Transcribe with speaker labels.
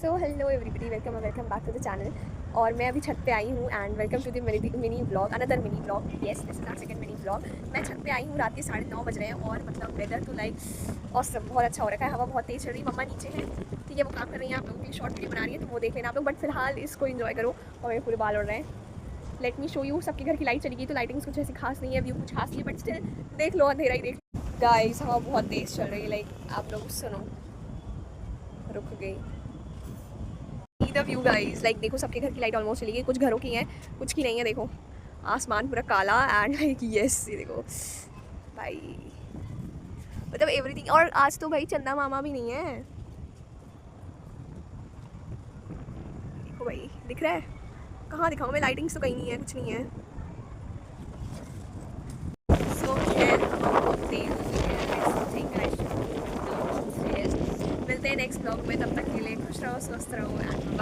Speaker 1: So hello everybody, welcome back to the channel. और मैं अभी छत पे आई हूँ and welcome to the mini blog, another mini blog. Yes, this is our second mini blog. मैं छत पे आई हूँ, रात के 9:30 बज रहे हैं और मतलब वेदर तो लाइक ऑसम, बहुत अच्छा हो रखा है। हवा बहुत तेज़ चल रही है। मम्मा नीचे है, ठीक है, वो काम कर रही है, आप लोगों के लिए शॉर्ट वीडियो बना रही है, तो वो देख लेना आप लोग। बट फिलहाल इसको इन्जॉय करो। और मेरे पूरे बाल उड़ रहे हैं। Let me show you. सबके घर की लाइट चली गई तो लाइटिंग्स कुछ ऐसी खास नहीं है, व्यू कुछ खास नहीं है, बट स्टिल देख लो, अंधेरा ही देख लो। गाइस, हवा बहुत तेज़ चल रही है, लाइक आप लोग सुनो। रुक गई द व्यू गाइस, लाइक देखो, सबके घर की लाइट ऑलमोस्ट चली गई। कुछ घरों की है, कुछ की नहीं है। देखो आसमान पूरा काला एंड लाइक यस, ये देखो भाई, मतलब एवरीथिंग। और आज तो भाई चंदा मामा भी नहीं है। देखो भाई, दिख रहा है? कहाँ दिखाऊँ मैं? लाइटिंग्स तो कहीं नहीं है, कुछ नहीं है। सो मिलते हैं नेक्स्ट ब्लॉग में। तब तक के लिए खुश रहो, स्वस्थ रहो एंड बाय।